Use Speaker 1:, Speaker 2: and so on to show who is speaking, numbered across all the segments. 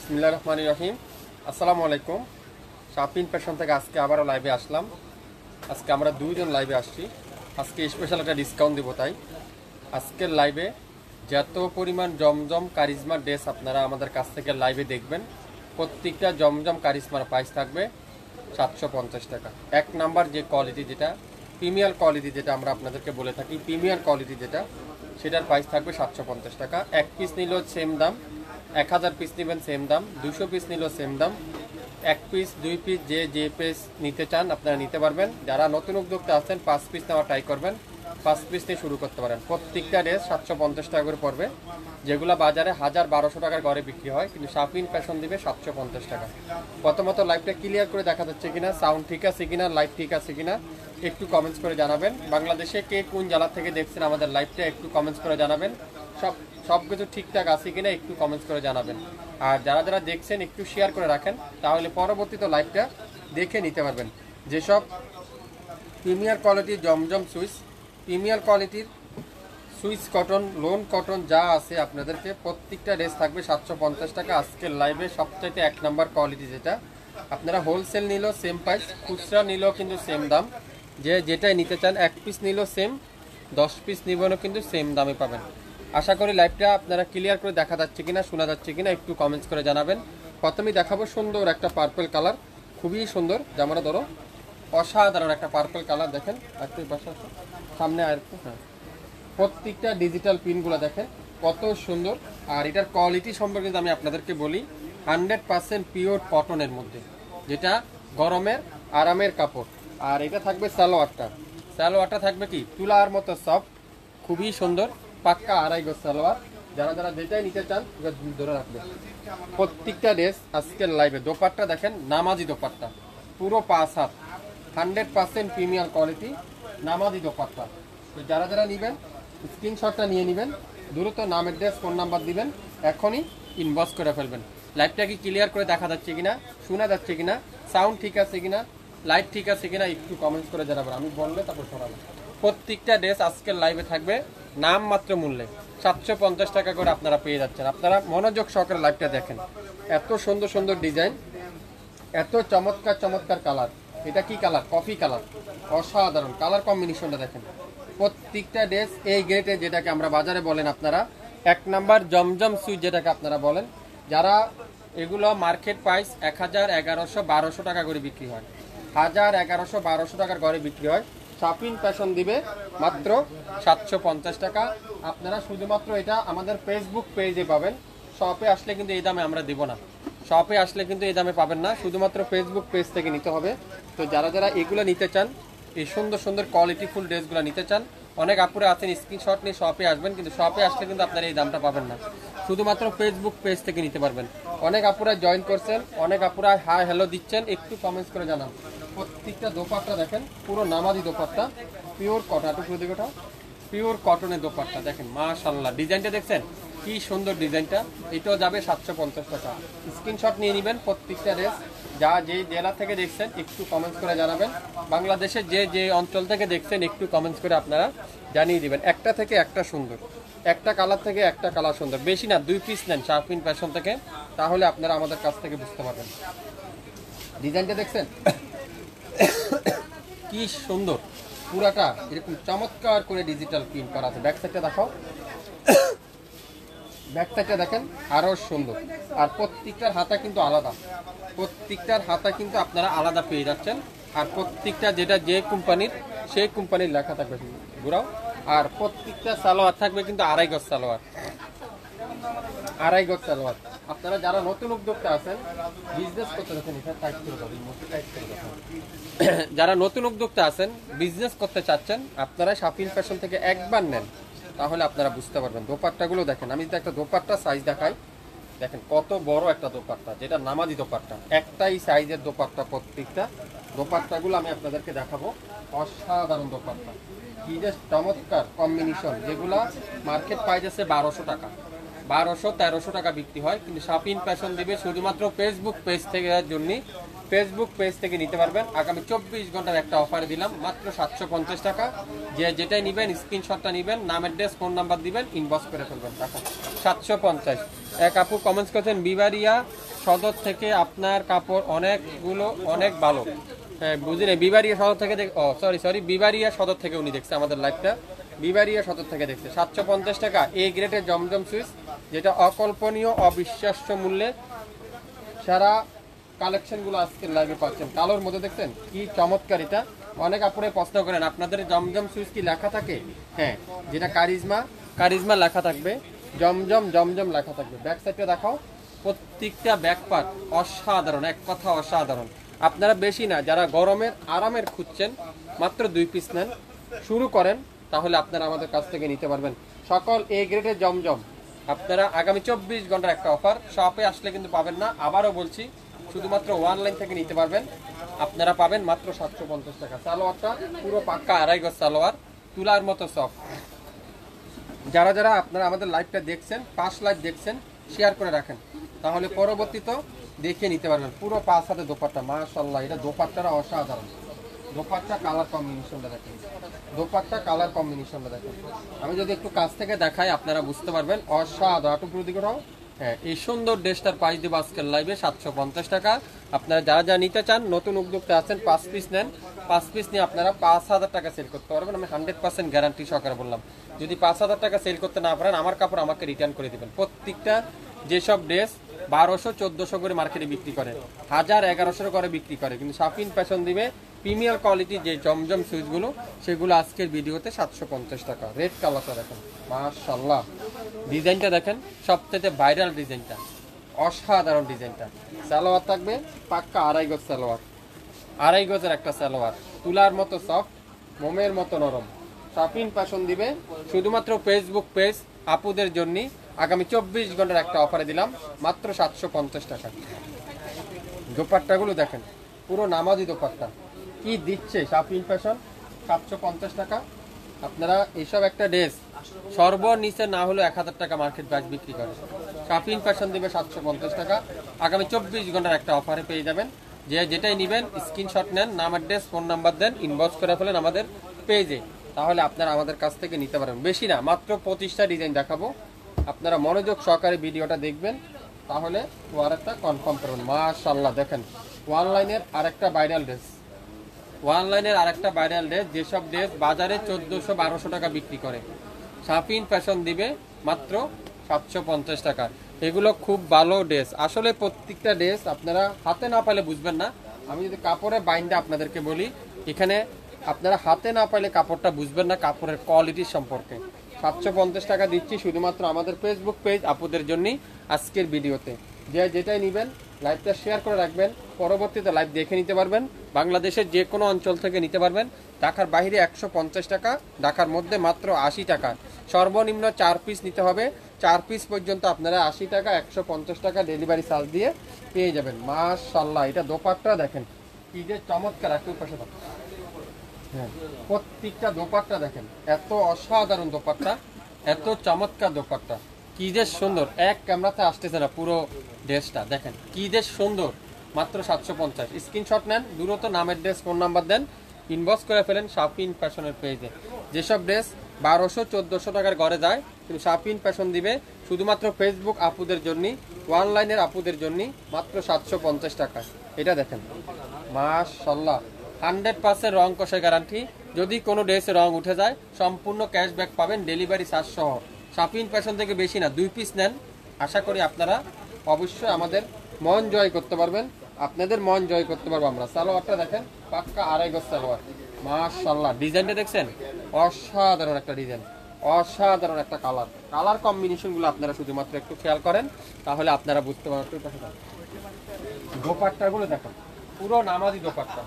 Speaker 1: বিসমিল্লাহির রহমানির রহিম। আসসালামু আলাইকুম। শাপিন ফ্যাশন থেকে আজকে আবারও লাইভে আসলাম। আজকে আমরা দুইজন লাইভে আসছি। আজকে স্পেশাল একটা ডিসকাউন্ট দেবো, তাই আজকের লাইভে যত পরিমাণ জমজম কারিজমা ড্রেস আপনারা আমাদের কাছ থেকে লাইভে দেখবেন, প্রত্যেকটা জমজম কারিজমার প্রাইস থাকবে 750 টাকা। এক নাম্বার যে কোয়ালিটি, যেটা প্রিমিয়ার কোয়ালিটি, যেটা আমরা আপনাদেরকে বলে থাকি প্রিমিয়ার কোয়ালিটি, যেটা সেটার প্রাইস থাকবে 750 টাকা। এক পিস নিলেও সেম দাম, 1000 পিস নেবেন সেম দাম, 200 পিস নিলেও সেম দাম। এক পিস, দুই পিস, যে পিস নিতে চান আপনারা নিতে পারবেন। যারা নতুন উদ্যোক্তা আছেন 5 পিস নেওয়া ট্রাই করবেন, 5 পিস নিয়ে শুরু করতে পারেন। প্রত্যেকটা ড্রেস 750 টাকা করে পড়বে, যেগুলো বাজারে 1000-1200 টাকার ঘরে বিক্রি হয়, কিন্তু শাপিন ফ্যাশন দিবে 750 টাকা। প্রথমত লাইভটা ক্লিয়ার করে দেখা যাচ্ছে কিনা, সাউন্ড ঠিক আছে কিনা, লাইভ ঠিক আছে কিনা একটু কমেন্টস করে জানাবেন। বাংলাদেশে কে কোন জেলা থেকে দেখছেন আমাদের লাইভটা একটু কমেন্টস করে জানাবেন। সব কিছু ঠিকঠাক আছে কিনা একটু কমেন্টস করে জানাবেন। আর যারা যারা দেখছেন একটু শেয়ার করে রাখেন, তাহলে পরবর্তীতে লাইভটা দেখে নিতে পারবেন। যেসব প্রিমিয়ার কোয়ালিটির জমজম সুইচ, প্রিমিয়ার কোয়ালিটির সুইচ কটন, লোন কটন যা আছে আপনাদেরকে প্রত্যেকটা ড্রেস থাকবে 750 টাকা। আজকের লাইভে সবচাইতে এক নাম্বার কোয়ালিটি, যেটা আপনারা হোলসেল নিলেও সেম প্রাইস, খুচরা নিলেও কিন্তু সেম দাম। যেটাই নিতে চান, এক পিস নিলেও সেম, 10 পিস নিবেনও কিন্তু সেম দামে পাবেন। আশা করি লাইভটা আপনারা ক্লিয়ার করে দেখা যাচ্ছে কিনা, শোনা যাচ্ছে কিনা একটু কমেন্টস করে জানাবেন। প্রথমেই দেখাবো সুন্দর একটা পার্পল কালার, খুবই সুন্দর। যেমন ধরো অসাধারণ একটা পার্পল কালার, দেখেন একটু পাশে সামনে আর একটু, হ্যাঁ, প্রত্যেকটা ডিজিটাল পিনগুলো দেখেন কত সুন্দর। আর এটার কোয়ালিটি সম্পর্কে আমি আপনাদেরকে বলি, 100% পিওর কটনের মধ্যে, যেটা গরমের আরামের কাপড়। আর এটা থাকবে সালোয়ারটা থাকবে কি তুলার মতো সফট, খুবই সুন্দর, পাক্কা আড়াই গজ সালোয়ার। যারা যারা যেটাই নিতে চান ধরে রাখবে। প্রত্যেকটা ড্রেস আজকের লাইভে দোপাট্টা দেখেন, নামাজি দোপাট্টা, পুরো 5 হাত, 100% প্রিমিয়ার কোয়ালিটি নামাজি দোপাট্টা। তো যারা যারা নেবেন স্ক্রিনশটটা নিয়ে নেবেন, দ্রুত নাম, অ্যাড্রেস, ফোন নাম্বার দিবেন, এখনই ইনবক্স করে ফেলবেন। লাইভটা কি ক্লিয়ার করে দেখা যাচ্ছে কিনা, শোনা যাচ্ছে কিনা, সাউন্ড ঠিক আছে কিনা, লাইভ ঠিক আছে কিনা একটু কমেন্টস করে জানাবেন, আমি বললে তারপর শোনাবো। প্রত্যেকটা ড্রেস আজকের লাইভে থাকবে নাম মাত্র মূল্যে 750 টাকা করে আপনারা পেয়ে যাচ্ছেন। আপনারা মনোযোগ সহকারে লাইভটা দেখেন, এত সুন্দর সুন্দর ডিজাইন, এত চমৎকার চমৎকার কালার। এটা কি কালার? কফি কালার, অসাধারণ কালার কম্বিনেশনটা দেখেন। প্রত্যেকটা ড্রেস এই গ্রেডে, যেটাকে আমরা বাজারে বলেন আপনারা এক নাম্বার জমজম সুইচ, যেটাকে আপনারা বলেন। যারা এগুলো মার্কেট প্রাইস 1000, 1100, 1200 টাকা করে বিক্রি হয়, 1000, 1100, 1200 টাকার ঘরে বিক্রি হয়, শাপিন ফ্যাশন দিবে মাত্র 750 টাকা। আপনারা শুধুমাত্র এটা আমাদের ফেসবুক পেজে পাবেন, শপে আসলে কিন্তু এই দামে আমরা দেব না। শপে আসলে কিন্তু এই দামে পাবেন না, শুধুমাত্র ফেসবুক পেজ থেকে নিতে হবে। তো যারা যারা এগুলো নিতে চান, এই সুন্দর সুন্দর কোয়ালিটিফুল ড্রেসগুলো নিতে চান, অনেক আপুরা আছেন স্ক্রিনশট নিয়ে শপে আসবেন, কিন্তু শপে আসলে কিন্তু আপনারা এই দামটা পাবেন না, শুধুমাত্র ফেসবুক পেজ থেকে নিতে পারবেন। অনেক আপুরা জয়েন করছেন, অনেক আপুরা হাই হ্যালো দিচ্ছেন, একটু কমেন্টস করে জানান। প্রত্যেকটা দোপাট্টা দেখেন, পুরো নামাজি দোপাট্টা, পিওর কটন, একটু দিকেটা পিওর কটনের দোপাট্টা দেখেন, মাশাআল্লাহ। ডিজাইনটা দেখছেন কি সুন্দর ডিজাইনটা, এটাও যাবে 750 টাকা। স্ক্রিনশট নিয়ে নেবেন। প্রত্যেকটা ড্রেস যা যে জেলা থেকে দেখছেন একটু কমেন্টস করে জানাবেন। বাংলাদেশের যে অঞ্চল থেকে দেখছেন একটু কমেন্টস করে আপনারা জানিয়ে দিবেন। একটা থেকে একটা সুন্দর, একটা কালার থেকে একটা কালার সুন্দর, বেশি না, 2 পিস নেন শাপিন ফ্যাশন থেকে, তাহলে আপনারা আমাদের কাছ থেকে বুঝতে পারবেন। ডিজাইনটা দেখছেন কি সুন্দর, পুরাটা এরকম চমৎকার করে ডিজিটাল প্রিন্ট করা আছে। ব্যাক সাইডটা দেখাও, ব্যাক সাইডটা দেখেন আরো সুন্দর। আর প্রত্যেকটার হাতা কিন্তু আলাদা, প্রত্যেকটার হাতা কিন্তু আপনারা আলাদা পেয়ে যাচ্ছেন। আর প্রত্যেকটা যেটা যে কোম্পানির, সেই কোম্পানির লেখা থাকবে ঘুরাও। আর প্রত্যেকটা সালোয়ার থাকবে কিন্তু আড়াই গজ সালোয়ার, আড়াই গজ সালোয়ার। আপনারা যারা নতুন উদ্যোক্তা আছেন, বিজনেস করতে চাচ্ছেন, যারা নতুন উদ্যোক্তা আছেন, বিজনেস করতে চাচ্ছেন, আপনারা শাপিন ফ্যাশন থেকে একবার নেন, তাহলে আপনারা বুঝতে পারবেন। দোপাট্টাগুলো দেখেন, আমি যদি একটা দোপাট্টা সাইজ দেখাই, দেখেন কত বড় একটা দোপাট্টা, যেটা নামাজি দোপাট্টা, একটাই সাইজের দোপাট্টা। প্রত্যেকটা দোপাট্টাগুলো আমি আপনাদেরকে দেখাবো, অসাধারণ দোপাট্টা, কি যে চমৎকার কম্বিনেশন। যেগুলা মার্কেট প্রাইস আছে 1200 টাকা, 1200-1300 টাকা বিক্রি হয়, কিন্তু শাপিন ফ্যাশন দিবে শুধুমাত্র ফেসবুক পেজ থেকে জন্য, ফেসবুক পেজ থেকে নিতে পারবেন। আগামী 24 ঘন্টার একটা অফারে দিলাম মাত্র 750 টাকা। যেটাই নেবেন স্ক্রিনশটটা নেবেন, নাম, অ্যাড্রেস, ফোন নাম্বার দিবেন, ইনবক্স করে ফেলবেন টাকা 750। এক আপু কমেন্টস করছেন বিবারিয়া সদর থেকে আপনার কাপড় অনেকগুলো অনেক ভালো। হ্যাঁ বুঝিনি, বিবারিয়া সদর থেকে সরি বিবারিয়া সদর থেকে উনি দেখছে আমাদের লাইভটা, বিবারিয়া সদর থেকে দেখছে। 750 টাকা এই গ্রেডের জমজম সুইচ, যেটা অকল্পনীয় অবিশ্বাস্য মূল্যে সারা কালেকশনগুলো আজকে লাইভে পাচ্ছেন। কালোর মধ্যে দেখছেন কি চমৎকার এটা। অনেক আপুরে প্রশ্ন করেন আপনাদের জমজম সুইচ কি লেখা থাকে? হ্যাঁ, যেটা কারিজমা লেখা থাকবে, জমজম জমজম লেখা থাকবে। ব্যাক সাইডটা দেখাও, প্রত্যেকটা ব্যাক পার্ট অসাধারণ, এক কথা অসাধারণ। আপনারা বেশি না, যারা গরমের আরামের খুঁজছেন মাত্র 2 পিস নেন, শুরু করেন, তাহলে আপনারা আমাদের কাছ থেকে নিতে পারবেন সকল এ গ্রেডের জমজম। আপনারা আগামী 24 ঘন্টার একটা অফার, শপে আসলে কিন্তু পাবেন না, আবারও বলছি শুধুমাত্র অনলাইন থেকে নিতে পারবেন। আপনারা পাবেন মাত্র 750 টাকা। সালোয়ারটা পুরো পাক্কা আড়াই গজ সালোয়ার, তুলার মতো সফট। যারা যারা আপনারা আমাদের লাইভটা দেখছেন, 5 লাইভ দেখছেন, শেয়ার করে রাখেন, তাহলে পরবর্তীতে দেখে নিতে পারবেন। পুরো 5 হাতে দোপাট্টা, মাশাআল্লাহ, এটা দোপাট্টাটা অসাধারণ। দোপাট্টা কালার কম্বিনেশনটা দেখেন, দোপাট্টা কালার কম্বিনেশনটা দেখেন। আমি যদি একটু কাছ থেকে দেখাই আপনারা বুঝতে পারবেন, অসাধারণ। একটু পুরো দিকে হ্যাঁ, এই সুন্দর ড্রেসটার প্রাইস দেবো আজকের লাইভে 750 টাকা। আপনারা যারা যারা নিতে চান, নতুন উদ্যোক্তা আছেন, 5 পিস নেন, 5 পিস নিয়ে আপনারা 5000 টাকা সেল করতে পারবেন। আমি 100% গ্যারান্টি সহকারে বললাম। যদি 5000 টাকা সেল করতে না পারেন, আমার কাপড় আমাকে রিটার্ন করে দেবেন। প্রত্যেকটা যেসব ড্রেস 1200-1400 করে মার্কেটে বিক্রি করে, 1000-1100 করে বিক্রি করে, কিন্তু শাফিন ফ্যাশন দিবে প্রিমিয়ার কোয়ালিটি যে জমজম সুইচগুলো, সেগুলো আজকের ভিডিওতে 750 টাকা। রেড কালারটা দেখেন, মাশাআল্লাহ, ডিজাইনটা দেখেন, সবথেকে ভাইরাল ডিজাইনটা, অসাধারণ ডিজাইনটা। সালোয়ার থাকবে পাক্কা আড়াই গজ সালোয়ার, আড়াই গজের একটা সালোয়ার, তুলার মতো সফট, মোমের মতো নরম। শাফিন ফ্যাশন দিবে শুধুমাত্র ফেসবুক পেজ আপুদের জন্য। আগামী 24 ঘন্টার একটা অফারে দিলাম মাত্র 750 টাকা। দোপাট্টাগুলো দেখেন, পুরো নামাজি দোপাট্টা কি দিচ্ছে শাফিন ফ্যাশন, 750 টাকা। আপনারা এইসব একটা ড্রেস সর্বনিচে না হলেও 1000 টাকা মার্কেট প্রাইস বিক্রি করে, শাফিন ফ্যাশন দিবে 750 টাকা। আগামী 24 ঘন্টার একটা অফারে পেয়ে যাবেন। যে যেটাই নেবেন স্ক্রিনশট নেন, নাম অ্যাড্রেস ফোন নাম্বার দেন, ইনবক্স করে ফেলেন আমাদের পেজে, তাহলে আপনারা আমাদের কাছ থেকে নিতে পারেন। বেশি না, মাত্র 25টা ডিজাইন দেখাবো, আপনারা মনোযোগ সহকারে ভিডিওটা দেখবেন, তাহলে ওয়ারেরটা কনফার্ম করুন। মাশাআল্লাহ, দেখেন অনলাইনের আরেকটা ভাইরাল ড্রেস, অনলাইনের আরেকটা ভাইরাল ড্রেস, যেসব ড্রেস বাজারে 1400-1200 টাকা বিক্রি করে, শাফিন ফ্যাশন দিবে মাত্র 750 টাকা। এগুলো খুব ভালো ড্রেস, আসলে প্রত্যেকটা ড্রেস আপনারা হাতে না পাইলে বুঝবেন না। আমি যদি কাপড়ে বাইন্ডা আপনাদেরকে বলি, এখানে আপনারা হাতে না পাইলে কাপড়টা বুঝবেন না কাপড়ের কোয়ালিটির সম্পর্কে। 750 টাকা দিচ্ছি শুধুমাত্র আমাদের ফেসবুক পেজ আপুদের জন্যই আজকের ভিডিওতে। যে যেটাই নেবেন লাইভটা শেয়ার করে রাখবেন, পরবর্তীতে লাইভ দেখে নিতে পারবেন। বাংলাদেশের যে কোনো অঞ্চল থেকে নিতে পারবেন। ঢাকার বাইরে 150 টাকা, ঢাকার মধ্যে মাত্র 80 টাকা। সর্বনিম্ন 4 পিস নিতে হবে, 4 পিস পর্যন্ত আপনারা 80 টাকা, 150 টাকা ডেলিভারি চার্জ দিয়ে পেয়ে যাবেন। মাশাআল্লাহ, এটা দোপাট্টা দেখেন কি যে চমৎকার। একটু পাশে থাকুন, হ্যাঁ, প্রত্যেকটা দোপাট্টা দেখেন, এত অসাধারণ দোপাট্টা, এত চমৎকার দোপাট্টা, কি যে সুন্দর। এক ক্যামেরাতে আসতেছে না, পুরো ড্রেসটা দেখেন কি যে সুন্দর। মাত্র 750। স্ক্রিনশট নেন, দ্রুত নামের ড্রেস ফোন নাম্বার দেন, ইনবক্স করে ফেলেন শাফিন ফ্যাশনের পেজে। যেসব ড্রেস 1200-1400 টাকার ঘরে যায়, কিন্তু শাফিন ফ্যাশন দিবে শুধুমাত্র ফেসবুক আপুদের জন্য, অনলাইনের আপুদের জন্য মাত্র 750 টাকা। এটা দেখেন, মাশাআল্লাহ, 100% রং কষে গ্যারান্টি। যদি কোনো ড্রেসে রং উঠে যায় সম্পূর্ণ ক্যাশব্যাক পাবেন, ডেলিভারি চার্জ সহ। শাফিন ফ্যাশন থেকে বেশি না, 2 পিস নেন, আশা করি আপনারা অবশ্যই আমাদের মন জয় করতে পারবেন, আপনাদের মন জয় করতে পারবো আমরা। সালোয়ারটা দেখেন, পাক্কা আড়াই গজ সালোয়ার, মাশাআল্লাহ, ডিজাইনটা দেখছেন, অসাধারণ একটা ডিজাইন, অসাধারণ একটা কালার। কালার কম্বিনেশনগুলো আপনারা শুধুমাত্র একটু খেয়াল করেন, তাহলে আপনারা বুঝতে পারবেন। দোপাট্টাগুলো দেখেন, পুরো নামাজি দোপাট্টা,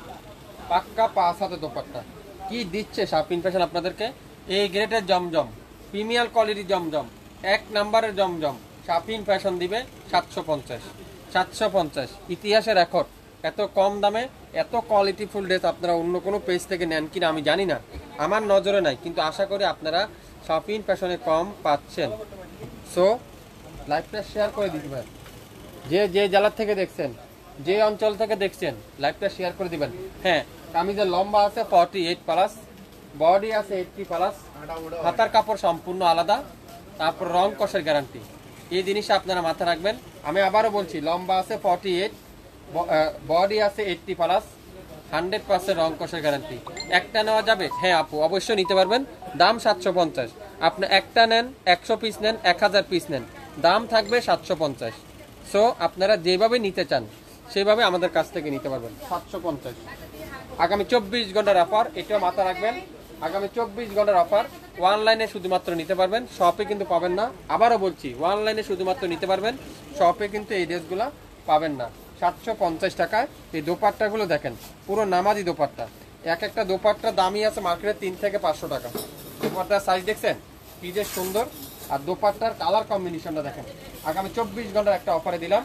Speaker 1: পাক্কা 5 হাতে দোপাট্টা। কি দিচ্ছে শাফিন ফ্যাশন আপনাদেরকে, এই গ্রেটের জমজম, প্রিমিয়ার কোয়ালিটির জমজম, 1 নাম্বারের জমজম। শাফিন ফ্যাশন দিবে 750। 750 ইতিহাসের রেকর্ড। এত কম দামে এত কোয়ালিটিফুল ড্রেস আপনারা অন্য কোনো পেজ থেকে নেন কিনা আমি জানি না, আমার নজরে নাই, কিন্তু আশা করি আপনারা শাফিন ফ্যাশনে কম পাচ্ছেন। সো লাইভটা শেয়ার করে দিবেন, যে যে জেলার থেকে দেখছেন, যে অঞ্চল থেকে দেখছেন, লাইভটা শেয়ার করে দিবেন। হ্যাঁ, কামিজের লম্বা আছে 48+, বডি আছে 80+, হাতার কাপড় সম্পূর্ণ আলাদা, তারপর রং কষের গ্যারান্টি। এই জিনিসটা আপনারা মাথায় রাখবেন। আমি আবারও বলছি, লম্বা আছে 48, বডি আছে 80+, 100% রং কষের গ্যারান্টি। একটা নেওয়া যাবে? হ্যাঁ আপু, অবশ্যই নিতে পারবেন। দাম 750। আপনি একটা নেন, 100 পিস নেন, 1000 পিস নেন, দাম থাকবে 750। সো আপনারা যেভাবে নিতে চান সেভাবে আমাদের কাছ থেকে নিতে পারবেন। 750। আগামী 24 ঘন্টার অফার, এটা মাথা রাখবেন। আগামী 24 ঘন্টার অফার। অনলাইনে শুধুমাত্র নিতে পারবেন, শপে কিন্তু পাবেন না। আবারও বলছি, অনলাইনে শুধুমাত্র নিতে পারবেন, শপে কিন্তু এই ড্রেসগুলো পাবেন না। 750 টাকায় এই দোপাট্টাগুলো দেখেন, পুরো নামাজি দোপাট্টা। এক একটা দোপাট্টার দামই আছে মার্কেটে 3 থেকে 500 টাকা। দোপাট্টার সাইজ দেখছেন কি যে সুন্দর, আর দোপাট্টার কালার কম্বিনেশনটা দেখেন। আগামী 24 ঘন্টার একটা অফারে দিলাম।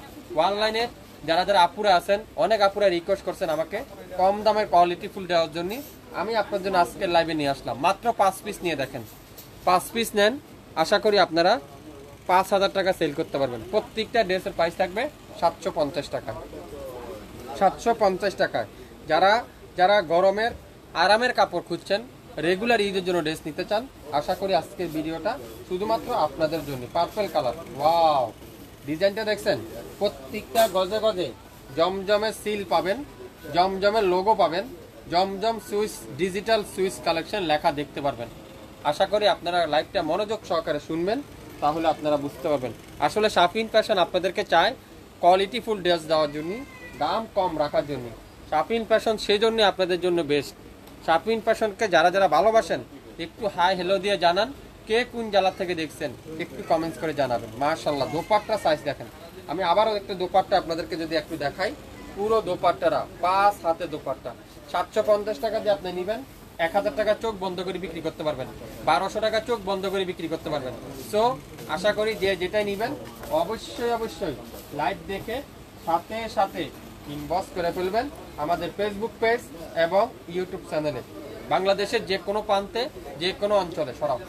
Speaker 1: অনলাইনে যারা যারা আপুরা আছেন, অনেক আপুরা রিকোয়েস্ট করছেন আমাকে কম দামের কোয়ালিটি ফুল দেওয়ার জন্য। আমি আপনার জন্য আজকের লাইভে নিয়ে আসলাম। মাত্র 5 পিস নিয়ে দেখেন, 5 পিস নেন, আশা করি আপনারা 5000 টাকা সেল করতে পারবেন। প্রত্যেকটা ড্রেসের প্রাইস থাকবে 750 টাকা। 750 টাকায় যারা যারা গরমের আরামের কাপড় খুঁজছেন, রেগুলার ঈদের জন্য ড্রেস নিতে চান, আশা করি আজকের ভিডিওটা শুধুমাত্র আপনাদের জন্য। পার্পল কালার, ওয়াও, ডিজাইনটা দেখছেন? প্রত্যেকটা গজে গজে জমজমের সিল পাবেন, জমজমের লোগো পাবেন, জমজম সুইস ডিজিটাল সুইস কালেকশন লেখা দেখতে পারবেন। আশা করি আপনারা লাইভটা মনোযোগ সহকারে শুনবেন, তাহলে আপনারা বুঝতে পারবেন। আসলে শাফিন ফ্যাশন আপনাদেরকে চায় কোয়ালিটিফুল ড্রেস দেওয়ার জন্য, দাম কম রাখার জন্য। শাফিন ফ্যাশন সেই জন্য আপনাদের জন্য বেস্ট। শাফিন ফ্যাশনকে যারা যারা ভালোবাসেন একটু হাই হ্যালো দিয়ে জানান, কে কোন জেলা থেকে দেখছেন একটু কমেন্টস করে জানাবেন। মাশাআল্লাহ, দোপাট্টা সাইজ দেখেন। আমি আবারও একটা দোপাট্টা আপনাদেরকে যদি একটু দেখাই, পুরো দোপাট্টারা 5 হাতে দোপাট্টা। 750 টাকা দিয়ে আপনি নেবেন, 1000 টাকা চোখ বন্ধ করে বিক্রি করতে পারবেন, 1200 টাকা চোখ বন্ধ করে বিক্রি করতে পারবেন। সো আশা করি যে যেটাই নেবেন অবশ্যই অবশ্যই লাইভ দেখে সাথে সাথে ইনবক্স করে ফেলবেন আমাদের ফেসবুক পেজ এবং ইউটিউব চ্যানেলে। বাংলাদেশের যে কোনো প্রান্তে, যে কোনো অঞ্চলে সরাও।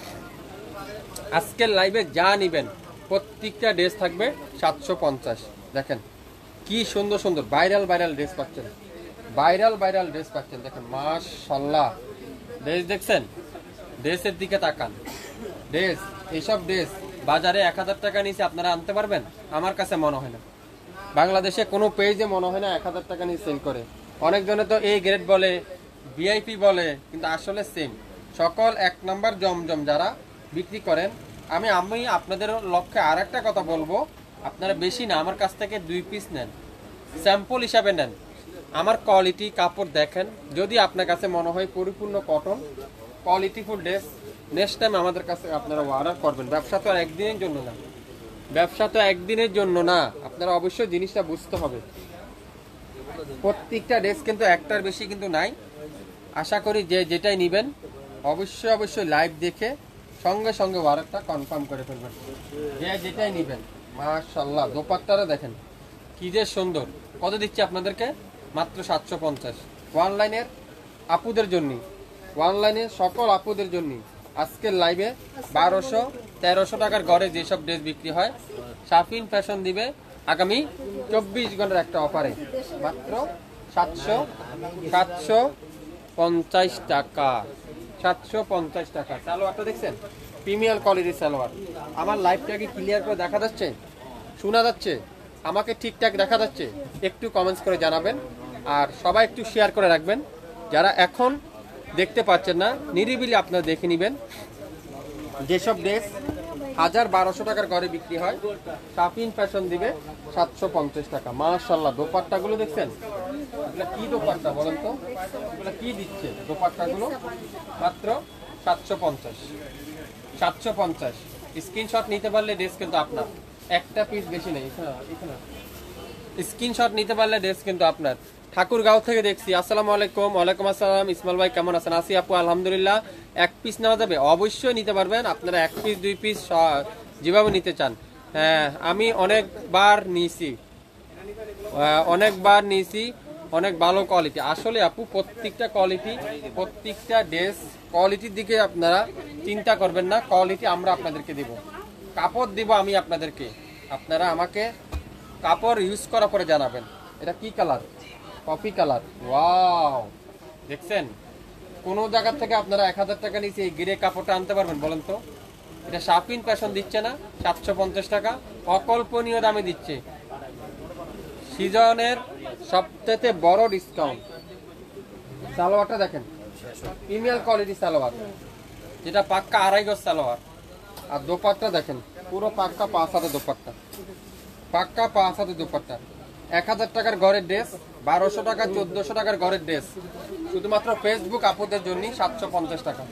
Speaker 1: আজকের লাইভে যা নেবেন প্রত্যেকটা ড্রেস থাকবে 750। দেখেন কি সুন্দর সুন্দর ভাইরাল ভাইরাল ড্রেস পাচ্ছেন, ভাইরাল ভাইরাল ড্রেস পাচ্ছেন। দেখেন মাশাআল্লাহ, ড্রেস দেখছেন? ড্রেসের দিকে তাকান। ড্রেস, এইসব ড্রেস বাজারে 1000 টাকা নিচে আপনারা আনতে পারবেন? আমার কাছে মনে হয় না। বাংলাদেশে কোনো পেজে মনে হয় না 1000 টাকা নিয়ে সেল করে। অনেকজনে তো এই গ্রেড বলে, ভিআইপি বলে, কিন্তু আসলে সেম। সকল 1 নাম্বার জমজম যারা বিক্রি করেন, আমি আপনাদের লক্ষ্যে আর একটা কথা বলবো, আপনারা বেশি না, আমার কাছ থেকে 2 পিস নেন, স্যাম্পল হিসাবে নেন। আমার কোয়ালিটি কাপড় দেখেন, যদি আপনার কাছে মনে হয় পরিপূর্ণ কটন কোয়ালিটিফুল ড্রেস, নেক্সট টাইম আমাদের কাছে আপনারা অর্ডার করবেন। ব্যবসা তো আর একদিনের জন্য না, ব্যবসা তো একদিনের জন্য না, আপনারা অবশ্যই জিনিসটা বুঝতে হবে। প্রত্যেকটা ড্রেস কিন্তু একটার বেশি কিন্তু নাই। আশা করি যে যেটাই নেবেন অবশ্যই অবশ্যই লাইভ দেখে সঙ্গে সঙ্গে অর্ডারটা কনফার্ম করে ফেলবেন, যে যেটাই নেবেন। মাশাআল্লাহ, দোপাট্টাটা দেখেন কি যে সুন্দর। কত দিচ্ছি আপনাদেরকে? মাত্র 750। অনলাইনের আপুদের জন্য, অনলাইনে সকল আপুদের জন্য আজকের লাইভে 1200-1300 টাকার ঘরে যেসব ড্রেস বিক্রি হয়, শাফিন ফ্যাশন দিবে আগামী 24 ঘন্টার একটা অফারে মাত্র 750 টাকা। 750 টাকা। সালোয়ারটা দেখছেন? প্রিমিয়ার কোয়ালিটির সালোয়ার। আমার লাইভটা কি ক্লিয়ার করে দেখা যাচ্ছে, শোনা যাচ্ছে? আমাকে ঠিকঠাক দেখা যাচ্ছে? একটু কমেন্টস করে জানাবেন, আর সবাই একটু শেয়ার করে রাখবেন। যারা এখন দেখতে পাচ্ছেন না, নিরিবিলি আপনারা দেখে নেবেন। যেসব ড্রেস 1000-1200 টাকার ঘরে বিক্রি হয়, শাফিন ফ্যাশন দিবে 750 টাকা। মাশাআল্লাহ, দোপাট্টাগুলো দেখছেন? এগুলো কি দোপাট্টা বলেন তো? এগুলো কি দিচ্ছে দোপাট্টাগুলো? মাত্র 750। 750। স্ক্রিনশট নিতে পারলে ড্রেস কিন্তু আপনার, একটা পিস বেশি নেই। এখানে স্ক্রিনশট নিতে পারলে ড্রেস কিন্তু আপনার। ঠাকুরগাঁও থেকে দেখছি। আসসালামু আলাইকুম। ওয়ালাইকুম আসসালাম। ইসমাইল ভাই কেমন আছেন? আসি আপু, আলহামদুলিল্লাহ। 1 পিস নেওয়া যাবে? অবশ্যই নিতে পারবেন। আপনারা 1 পিস 2 পিস যেভাবে নিতে চান। হ্যাঁ, আমি অনেকবার নিয়েছি, অনেক ভালো কোয়ালিটি। আসলে আপু প্রত্যেকটা কোয়ালিটি, প্রত্যেকটা ড্রেস কোয়ালিটির দিকে আপনারা চিন্তা করবেন না। কোয়ালিটি আমরা আপনাদেরকে দিব, কাপড় দিব আমি আপনাদেরকে। আপনারা আমাকে কাপড় ইউজ করার পরে জানাবেন এটা কি কালার, কফি কালার। ওয়াও, দেখছেন? কোনো জায়গা থেকে আপনারা 1000 টাকা নিচে এই গ্রে কাপড়টা আনতে পারবেন বলেন তো? এটা শাফিন ফ্যাশন দিচ্ছে না 750 টাকা, অকল্পনীয় দামে দিচ্ছে। সিজনের সবথেকে বড় ডিসকাউন্ট। সালোয়ারটা দেখেন, প্রিমিয়াম কোয়ালিটি সালোয়ার, যেটা পাক্কা আড়াই গজ সালোয়ার। আর দোপাট্টা দেখেন, পুরো পাক্কা 5 হাতে দোপাট্টা, পাক্কা 5 হাতে দোপাট্টা। 1000 টাকার ঘরের ড্রেস, 1200 টাকা 1400 টাকার ঘরের ড্রেস শুধুমাত্র ফেসবুক আপুদের জন্য 750 টাকা,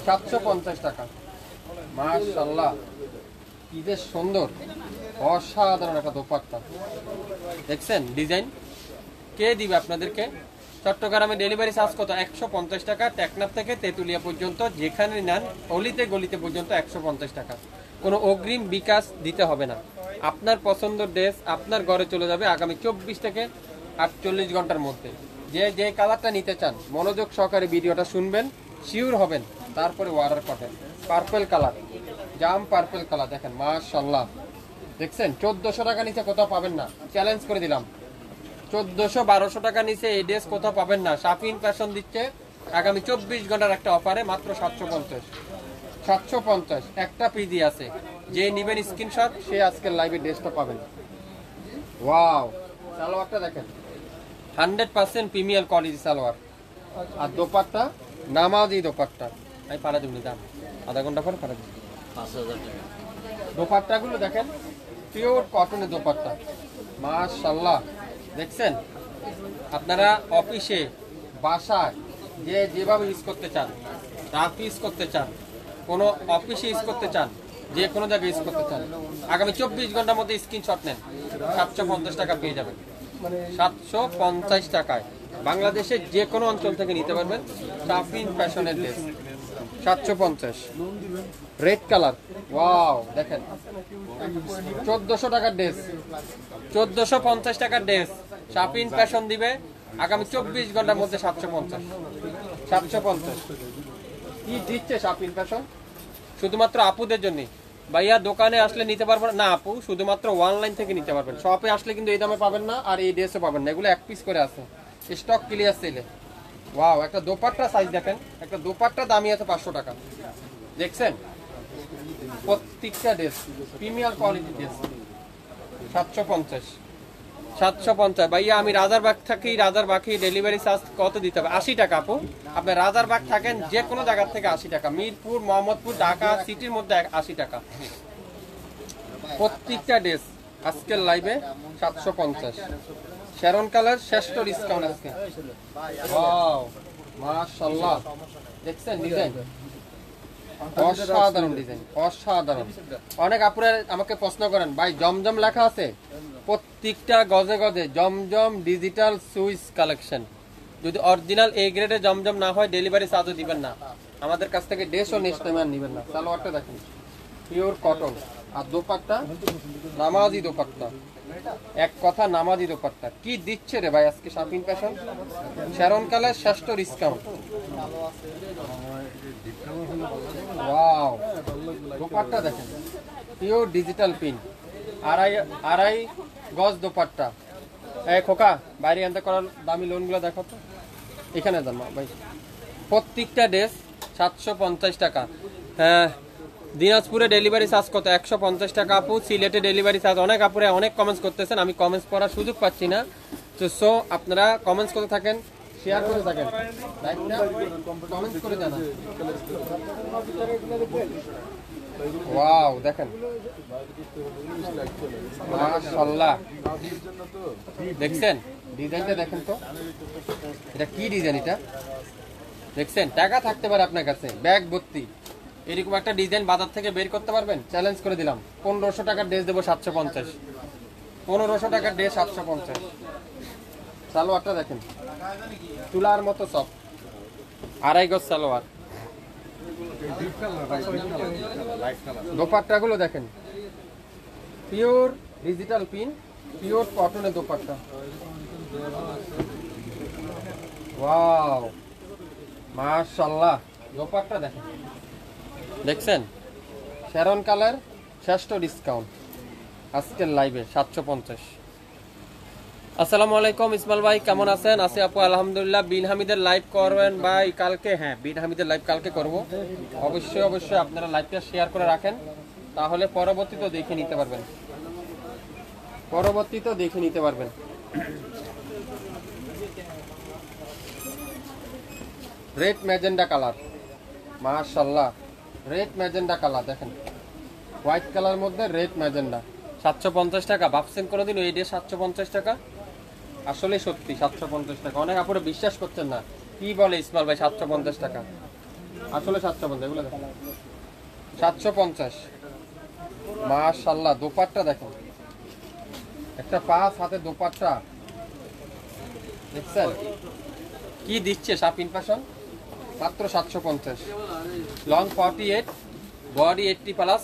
Speaker 1: 750 টাকা। মাশাআল্লাহ, কি যে সুন্দর, অসাধারণ একটা দোপাট্টা। দেখছেন ডিজাইন, কে দিবে আপনাদেরকে? চট্টগ্রামে ডেলিভারি চার্জ কত? 150 টাকা। টেকনাফ থেকে তেতুলিয়া পর্যন্ত যেখানে নেন, অলিতে গলিতে পর্যন্ত 150 টাকা। কোনো অগ্রিম বিকাশ দিতে হবে না। আপনার পছন্দের ড্রেস আপনার ঘরে চলে যাবে আগামী 24 থেকে 48 ঘন্টার মধ্যে। যে যে কালারটা নিতে চান মনোযোগ সহকারে ভিডিওটা শুনবেন, শিওর হবেন, তারপরে অর্ডার করবেন। পার্পল কালার, জাম পার্পল কালার দেখেন, মাশাআল্লাহ। দেখছেন 1400 টাকা নিচে কোথাও পাবেন না, চ্যালেঞ্জ করে দিলাম। 1400-1200 টাকা নিচে এই ড্রেস কোথাও পাবেন না। শাপিন ফ্যাশন দিচ্ছে আগামী 24 ঘন্টার একটা অফারে মাত্র 750, 750 একটা পিজি আছে। যে নিবেন স্ক্রিনশট, সে আজকের লাইভে ড্রেসটা পাবেন। ওয়াও, সালোয়ারটা দেখেন, 100% প্রিমিয়াম কোয়ালিটি সালোয়ার। আর দোপাট্টা নামাজি দোপাট্টা। আমি পারা দেবনি, দাম আধা ঘন্টা পর পারা দেব।
Speaker 2: 5000 টাকা
Speaker 1: দোপাট্টাগুলো দেখেন, পিওর কটনের দোপাট্টা, মাশাআল্লাহ। দেখছেন, আপনারা অফিসে বাসায় যে যেভাবে ইউজ করতে চান, রাফ ইউজ করতে চান, কোনো অফিসে ইউজ করতে চান, যে কোনো জায়গায় ইউজ করতে চান, আগামী 24 ঘন্টার মধ্যে স্ক্রিনশট নেন, 750 টাকা পেয়ে যাবেন। 750 টাকায় বাংলাদেশের যে কোনো অঞ্চল থেকে নিতে পারবেন শাপিন ফ্যাশনের ড্রেস। 750, রেড কালার, ওয়াও দেখেন, 1400 টাকার ড্রেস, 1450 টাকার ড্রেস শাপিন ফ্যাশন দিবে আগামী 24 ঘন্টার মধ্যে। 750, 750 কি দিচ্ছে শাপিন ফ্যাশন? শুধুমাত্র আপুদের জন্য। ভাইয়া দোকানে আসলে নিতে পারবেন না আপু, শুধুমাত্র অনলাইন থেকে নিতে পারবেন। শপে আসলে কিন্তু এই দামে পাবেন না, আর এই ড্রেসও পাবেন না। এগুলো এক পিস করে আছে, স্টক ক্লিয়ার সেলে। ওয়াও, একটা দোপাট্টা সাইজ দেখেন, একটা দোপাট্টা দামি আছে 500 টাকা। দেখছেন, প্রত্যেকটা ড্রেস প্রিমিয়াম কোয়ালিটি ড্রেস। 750, 750। ভাইয়া আমি রাজারবাগ থাকি, রাজারবাগে ডেলিভারি চার্জ কত দিতে হবে? 80 টাকা আপু। আপনি রাজারবাগ থাকেন যে কোনো জায়গা থেকে 80 টাকা। মিরপুর, মোহাম্মদপুর, ঢাকা সিটির মধ্যে 80 টাকা প্রত্যেকটা ড্রেস। আজকের লাইভে 750। শ্যারন কালার শ্রেষ্ঠ ডিসকাউন্ট আজকে। ওয়াও, মাশাআল্লাহ। দেখছেন ডিজাইন, অসাধারণ ডিজাইন, অসাধারণ। অনেক আপুরা আমাকে প্রশ্ন করেন, ভাই জমজম লেখা আছে? প্রত্যেকটা গজে গজে জমজম ডিজিটাল সুইচ কালেকশন। যদি অরিজিনাল এ গ্রেডে জমজম না হয় ডেলিভারি চার্জও দিবেন না। আমাদের কাছ থেকে ড্রেসও নেক্সট টাইম আর নেবেন না। সালোয়ারটা দেখেন, পিওর কটন। আর দোপাট্টা নামাজি দোপাট্টা, এক কথা নামাজি দোপাট্টা। কি দিচ্ছে রে ভাই আজকে শাপিন ফ্যাশন? শ্যারন কালার শ্রেষ্ঠ ডিসকাউন্ট। ওয়াও, দোপাট্টা দেখেন, পিওর ডিজিটাল পিন, আড়াই গজ দোপাট্টা। এই খোকা, বাইরে আনতে করার দামি লোনগুলো দেখো তো, এখানে দেন ভাই। প্রত্যেকটা ড্রেস 750 টাকা। হ্যাঁ, দিনাজপুরে ডেলিভারি চার্জ কত? 150 টাকা আপু। সিলেটে ডেলিভারি চার্জ। অনেক আপুরে অনেক কমেন্টস করতেছেন, আমি কমেন্টস পড়ার সুযোগ পাচ্ছি না। তো আপনারা কমেন্টস করতে থাকেন, শেয়ার করে থাকেন, কমেন্টস করে জানান। ওয়াও দেখেন, মাশাআল্লাহ। দেখছেন ডিজাইনটা, দেখেন তো এটা কি ডিজাইন। এটা দেখছেন, টাকা থাকতে পারে আপনার কাছে ব্যাগ ভর্তি, এরকম একটা ডিজাইন বাজার থেকে বের করতে পারবেন? চ্যালেঞ্জ করে দিলাম। 1500 টাকার ড্রেস দেবো 750, 1500 টাকার ড্রেস 750। সালোয়ারটা দেখেন, তুলার মতো সব, আড়াই গজ সালোয়ার। দোপাট্টাগুলো দেখেন, পিওর ডিজিটাল পিন, পিওর কটনের দোপাট্টা। ওয়াও, মাশাআল্লাহ। দোপাট্টা দেখেন, দেখছেন, শ্যারন কালার শ্রেষ্ঠ ডিসকাউন্ট আজকের লাইভে 750। আসসালামু আলাইকুম ইসমাইল ভাই, কেমন আছেন? আছি আপু, আলহামদুলিল্লাহ। বিন হামিদের লাইভ করবেন ভাই কালকে? হ্যাঁ, বিন হামিদের লাইভ কালকে করব। অবশ্যই অবশ্যই আপনারা লাইভটা শেয়ার করে রাখেন, তাহলে পরবর্তীতে দেখে নিতে পারবেন। পরবর্তীতে দেখে নিতে পারবেন। রেড ম্যাজেন্ডা কালার, মাশাআল্লাহ রেড ম্যাজেন্ডা কালার দেখেন, হোয়াইট কালার মধ্যে রেড ম্যাজেন্ডা। 750 টাকা। ভাবছেন কোনোদিন এই দিয়ে 750 টাকা? আসলে সত্যি 750 টাকা। অনেক আপনারা বিশ্বাস করছেন না, কি বলে ইসমাইল ভাই 750 টাকা, আসলে 750। এগুলো দেখেন 750। মাশাআল্লাহ দোপাট্টা দেখেন, একটা 5 হাতে দোপাট্টা দেখছেন কি দিচ্ছে শাপিন ফ্যাশন, মাত্র 750। Long 48, body 80 plus,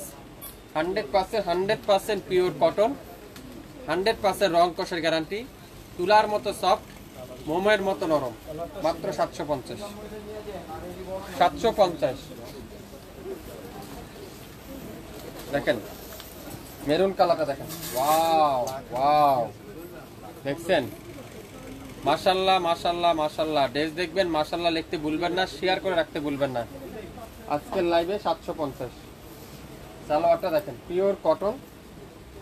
Speaker 1: 100% pure cotton, 100% রং কষের গ্যারান্টি, তুলার মতো সফট, মোমের মতো নরম, মাত্র 750। 750 দেখেন, মেরুন কালারটা দেখেন, ওয়াও ওয়াও দেখছেন, মাশাআল্লাহ মাশাআল্লাহ মাশাআল্লাহ। ড্রেস দেখবেন মাশাআল্লাহ লিখতে ভুলবেন না, শেয়ার করে রাখতে ভুলবেন না। আজকের লাইভে 750। সালোয়ারটা দেখেন পিওর কটন,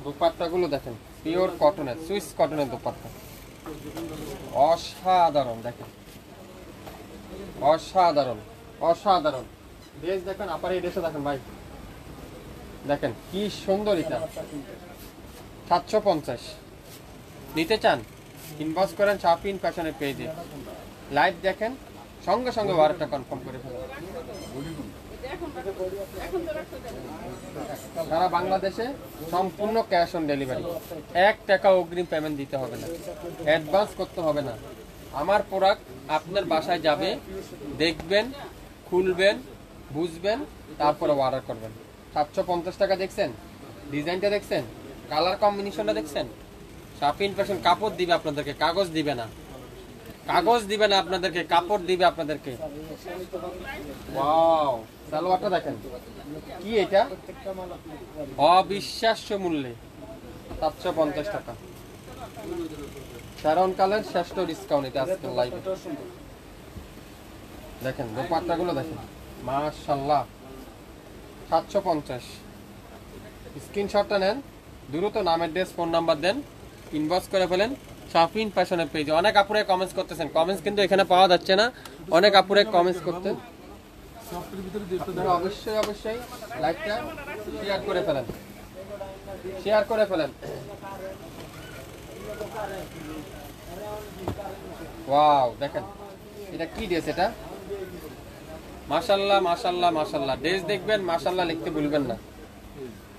Speaker 1: দুপাট্টাগুলো দেখেন পিওর কটনের, সুইস কটনের দুপাট্টা, অসাধারণ দেখেন, অসাধারণ অসাধারণ। ড্রেস দেখেন, আপার এই ড্রেসটা দেখেন ভাই, দেখেন কি সুন্দর এটা। 750 নিতে চান ইনবক্স করেন শাপিন ফ্যাশনের পেজে, লাইভ দেখেন, সঙ্গে সঙ্গে অর্ডারটা কনফার্ম করে ফেলেন। সারা বাংলাদেশে সম্পূর্ণ ক্যাশ অন ডেলিভারি, 1 টাকা অগ্রিম পেমেন্ট দিতে হবে না, অ্যাডভান্স করতে হবে না। আমার প্রোডাক্ট আপনার বাসায় যাবে, দেখবেন, খুলবেন, বুঝবেন, তারপরে অর্ডার করবেন। 750 টাকা দেখছেন, ডিজাইনটা দেখছেন, কালার কম্বিনেশনটা দেখছেন। শাপিন ফ্যাশন কাপড় দিবে আপনাদেরকে, কাগজ দিবে না, কাগজ দিবে না আপনাদেরকে, কাপড় দিবে আপনাদেরকে। ওয়াও সালোয়ারটা দেখেন কি, এটা অবিশ্বাস্য মূল্যে 750 টাকা। শারন কালার শ্রেষ্ঠ ডিসকাউন্ট এটা আজকের লাইভে। দেখেন দোপাট্টাগুলো দেখেন, মাশাআল্লাহ 750। স্ক্রিনশটটা নেন, দ্রুত নামের ড্রেস ফোন নাম্বার দেন, ইনবক্স করে ফেলেন শাপিন ফ্যাশনের পেজে। অনেক আপুরে কমেন্টস করতেছেন, কমেন্টস কিন্তু এখানে পাওয়া যাচ্ছে না, অনেক আপুরে কমেন্টস করতেন। অবশ্যই অবশ্যই লাইকটা শেয়ার করে ফেলেন, শেয়ার করে ফেলেন। ওয়াও দেখেন এটা কি ড্রেস, এটা মাশাআল্লাহ মাশাআল্লাহ মাশাআল্লাহ। ড্রেস দেখবেন মাশাআল্লাহ লিখতে ভুলবেন না।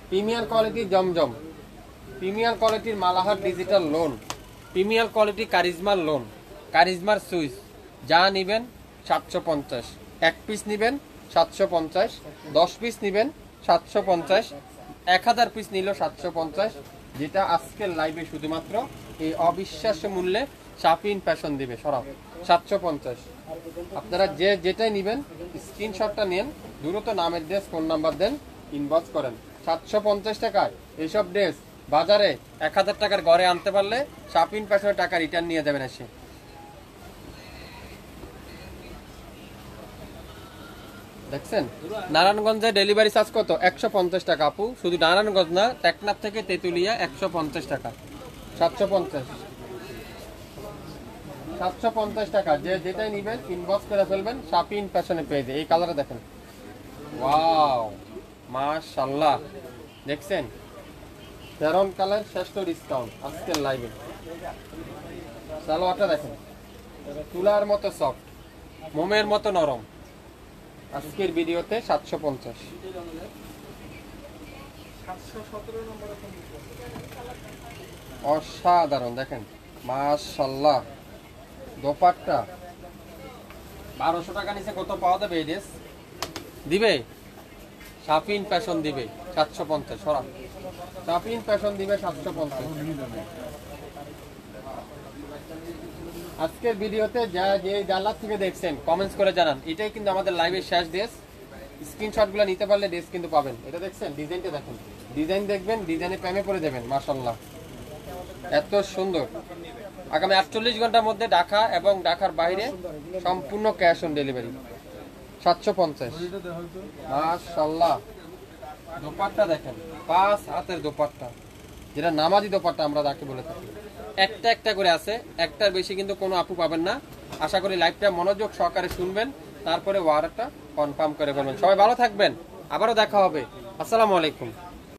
Speaker 1: প্রিমিয়ার কোয়ালিটির জমজম, প্রিমিয়ার কোয়ালিটির মালাহার ডিজিটাল লোন, প্রিমিয়ার কোয়ালিটি কারিজমার লোন, কারিজমার সুইচ, যা নেবেন 750। 1 পিস নেবেন 750, 10 পিস নেবেন 750, 1000 পিস নিল 750। যেটা আজকের লাইভে শুধুমাত্র এই অবিশ্বাস্য মূল্যে শাপিন ফ্যাশন দিবে সরাব 750। আপনারা যে যেটাই নেবেন স্ক্রিনশটটা নেন, দ্রুত নামের ড্রেস ফোন নাম্বার দেন, ইনবক্স করেন। 750 টাকায় এইসব ড্রেস বাজারে 1000 টাকার ঘরে আনতে পারলে শাপিন ফ্যাশনের টাকা রিটার্ন নিয়ে যাবেন এসে। দেখছেন নারায়ণগঞ্জে ডেলিভারি চার্জ কত? 150 টাকা আপু, শুধু নারায়ণগঞ্জ না, টেকনাফ থেকে তেতুলিয়া 150 টাকা। 750 750 টাকা। যে যেটাই নেবেন ইনবক্স করে ফেলবেন শাপিন ফ্যাশনের পেজে। এই কালারটা দেখেন, ওয়াও মাশাআল্লাহ দেখছেন, মেরুন কালার শ্রেষ্ঠ ডিসকাউন্ট আজকের লাইভে। সালোয়ারটা দেখেন তুলার মতো সফট, মোমের মতো নরম, আজকের ভিডিওতে 750। অসাধারণ দেখেন মাশাআল্লাহ। দোপাট্টা 1200 টাকা নিচে কত পাওয়া যাবে? এই ড্রেস দিবে শাপিন ফ্যাশন দিবে 750। সরা শাপিন ফ্যাশন দিবে 750। আজকের ভিডিওতে যা যে জানলার থেকে দেখছেন কমেন্টস করে জানান। এটাই কিন্তু আমাদের লাইভের শেষ ড্রেস। স্ক্রিনশটগুলো নিতে পারলে ড্রেস কিন্তু পাবেন। এটা দেখছেন, ডিজাইনটা দেখেন, ডিজাইন দেখবেন, ডিজাইনে প্রেমে পড়ে যাবেন। মাশাআল্লাহ এত সুন্দর। আগামী 48 ঘন্টার মধ্যে ঢাকা এবং ঢাকার বাইরে সম্পূর্ণ ক্যাশ অন ডেলিভারি। 750। মাশাআল্লাহ দোপাট্টা দেখেন, 5 হাতের দোপাট্টা, যেটা নামাজি দোপাট্টা আমরা যাকে বলে থাকি। একটা একটা করে আছে, একটার বেশি কিন্তু কোনো আপু পাবেন না। আশা করি লাইভটা মনোযোগ সহকারে শুনবেন, তারপরে অর্ডারটা কনফার্ম করে ফেলবেন। সবাই ভালো থাকবেন, আবারও দেখা হবে। আসসালামু আলাইকুম।